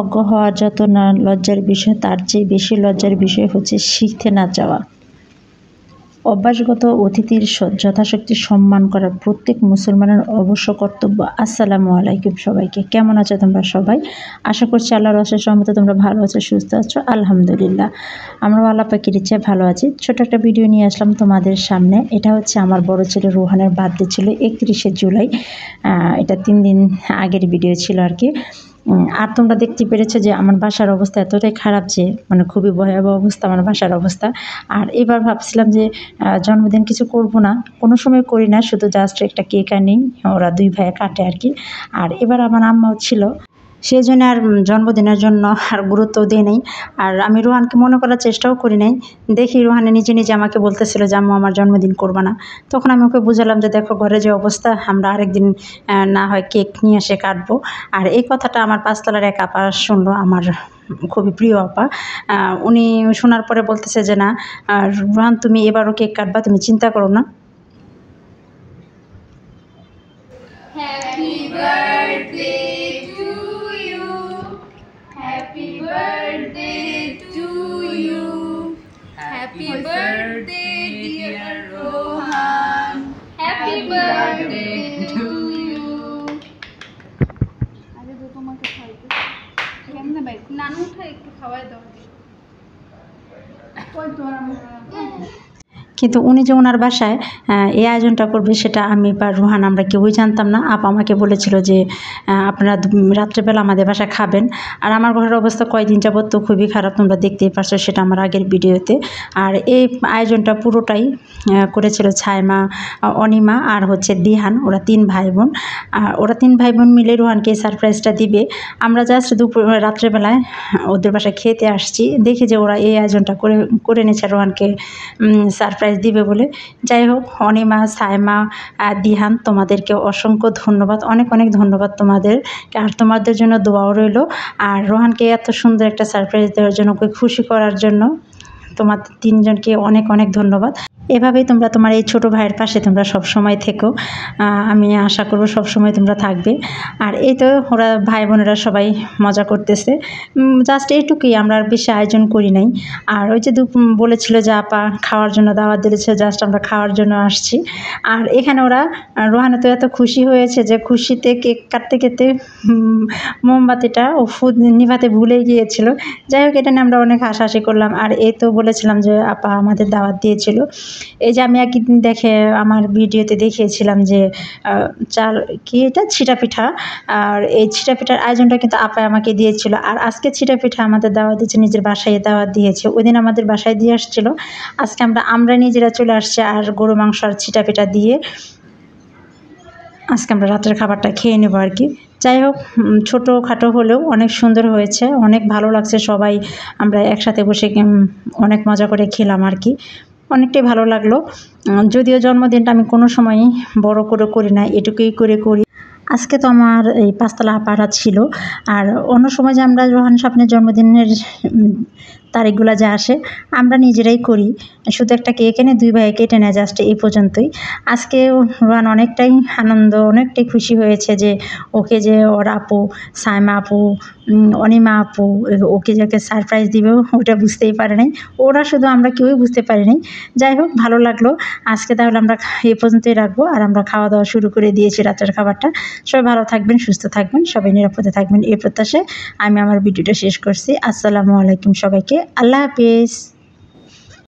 অজ্ঞ হওয়া যত না লজ্জার বিষয়, তার চেয়ে বেশি লজ্জার বিষয় হচ্ছে শিখতে না চাওয়া। অভ্যাসগত অতিথির যথাশক্তি সম্মান করা প্রত্যেক মুসলমানের অবশ্য কর্তব্য। আসসালামু আলাইকুম সবাইকে, কেমন আছো তোমরা সবাই? আশা করছি আল্লাহর অশেষ রহমতে তোমরা ভালো আছো, সুস্থ আছো। আলহামদুলিল্লাহ, আমরাও আল্লাহ পাকের ইচ্ছায় ভালো আছি। ছোট একটা ভিডিও নিয়ে আসলাম তোমাদের সামনে। এটা হচ্ছে আমার বড় ছেলে রোহানের বার্থডে ছিল 31শে জুলাই। এটা 3 দিন আগের ভিডিও ছিল আর কি। আর তোমরা দেখতে পেরেছো যে আমার বাসার অবস্থা এতটাই খারাপ যে মানে খুবই ভয়াবহ অবস্থা আমার বাসার অবস্থা। আর এবার ভাবছিলাম যে জন্মদিন কিছু করব না, কোনো সময় করি না, শুধু জাস্ট একটা কেক আনি, ওরা 2 ভাইয়ে কাটে আর কি। আর এবার আমার আম্মাও ছিল, সেই জন্য আর জন্মদিনের জন্য আর গুরুত্ব দিই নাই। আর আমি রোহানকে মনে করার চেষ্টাও করি নাই। দেখি রোহানে নিজে নিজে আমাকে বলতেছিল যে আম্মু আমার জন্মদিন করবা না। তখন আমি ওকে বুঝালাম যে দেখো ঘরে যে অবস্থা, আমরা আরেকদিন না হয় কেক নিয়ে এসে কাটবো। আর এই কথাটা আমার 5 তলার এক আপা শুনলো, আমার খুবই প্রিয় আপা। উনি শোনার পরে বলতেছে যে না রোহান, তুমি এবারও কেক কাটবা, তুমি চিন্তা করো না। Happy birthday to you. Happy birthday to you. Happy birthday dear Rohan. Happy birthday to you. আরে তো তোমাকে খাইতে কেমনে ভাই নানু উঠে একটু খাওয়াই দাও। কই তোর আমি কিন্তু উনি যে ওনার বাসায় এই আয়োজনটা করবে সেটা আমি বা রোহান আমরা কেউই জানতাম না। আপা আমাকে বলেছিল যে আপনারা রাত্রেবেলা আমাদের বাসায় খাবেন। আর আমার ঘরের অবস্থা কয়েকদিন যাবত তো খুবই খারাপ, তোমরা দেখতেই পারছো, সেটা আমার আগের ভিডিওতে। আর এই আয়োজনটা পুরোটাই করেছিল ছায়মা, অনিমা আর হচ্ছে দিহান, ওরা 3 ভাই বোন। আর ওরা 3 ভাই বোন মিলে রোহানকে এই সারপ্রাইজটা দিবে। আমরা জাস্ট রাত্রেবেলায় ওদের বাসায় খেতে আসছি, দেখি যে ওরা এই আয়োজনটা করে নিয়েছে রোহানকে সারপ্রাইজ দিবে বলে। যাই হোক, অনিমা, সাইমা, দিহান, তোমাদেরকে অসংখ্য ধন্যবাদ, অনেক অনেক ধন্যবাদ তোমাদের। আর তোমাদের জন্য দোয়াও রইল। আর রোহানকে এত সুন্দর একটা সারপ্রাইজ দেওয়ার জন্য, ওকে খুশি করার জন্য তোমাদের 3 জনকে অনেক অনেক ধন্যবাদ। এভাবেই তোমরা তোমার এই ছোটো ভাইয়ের পাশে তোমরা সব সময় থেকো, আমি আশা করব সব সময় তোমরা থাকবে। আর এই তো ওরা ভাই বোনেরা সবাই মজা করতেছে, জাস্ট এইটুকুই, আমরা আর বেশি আয়োজন করি নাই। আর ওই যে বলেছিল যে আপা খাওয়ার জন্য দাওয়াত দিয়েছে, জাস্ট আমরা খাওয়ার জন্য আসছি। আর এখানে ওরা রোহানে তো এত খুশি হয়েছে যে খুশিতে কেক কাটতে কেটে মোমবাতিটা ও ফুদ নিভাতে ভুলে গিয়েছিল। যাই হোক, এটা নিয়ে আমরা অনেক হাসাহাসি করলাম। আর এই তো বলেছিলাম যে আপা আমাদের দাওয়াত দিয়েছিল। এই যে আমি একদিন আমার ভিডিওতে দেখিয়েছিলাম যে চাল কি এটা ছিটা পিঠা, আর এই ছিটা পিঠার আয়োজনটা কিন্তু আপা আমাকে দিয়েছিল। আর আজকে ছিটা পিঠা আমাদের দাওয়াত দিয়েছে, নিজের বাসায় দাওয়াত দিয়েছে। ওই দিন আমাদের বাসায় দিয়ে আসছিল, আজকে আমরা নিজেরা চলে আসছি। আর গরু মাংস আর ছিটা পিঠা দিয়ে আজকে আমরা রাতের খাবারটা খেয়ে নেবো আর কি। যাই হোক, ছোটোখাটো হলেও অনেক সুন্দর হয়েছে, অনেক ভালো লাগছে। সবাই আমরা একসাথে বসে অনেক মজা করে খেলাম আর কি, অনেকটাই ভালো লাগলো। যদিও জন্মদিনটা আমি কোনো সময়ই বড় করে করি না, এটুকুই করে করি। আজকে তো আমার এই 5 তলা আপারা ছিল। আর অন্য সময় যে আমরা রোহান সামনের জন্মদিনের তারিখগুলো যা আসে আমরা নিজেরাই করি, শুধু একটা কেক এনে 2 ভাইয়ে কেটে নেয়, জাস্ট এই পর্যন্তই। আজকে রোহান অনেকটাই আনন্দ, অনেকটাই খুশি হয়েছে যে ওকে যে ওর আপু সাইমা আপু, অনিমা আপু ওকে যাকে সারপ্রাইজ দিবে ওটা বুঝতেই পারে নাই, ওরা শুধু, আমরা কেউই বুঝতে পারি নাই। যাই হোক, ভালো লাগলো। আজকে তাহলে আমরা এই পর্যন্তই রাখবো। আর আমরা খাওয়া দাওয়া শুরু করে দিয়েছি রাতের খাবারটা। সবাই ভালো থাকবেন, সুস্থ থাকবেন, সবাই নিরাপদে থাকবেন, এই প্রত্যাশায় আমি আমার ভিডিওটা শেষ করছি। আসসালামু আলাইকুম সবাইকে, আল্লাহ হাফিজ।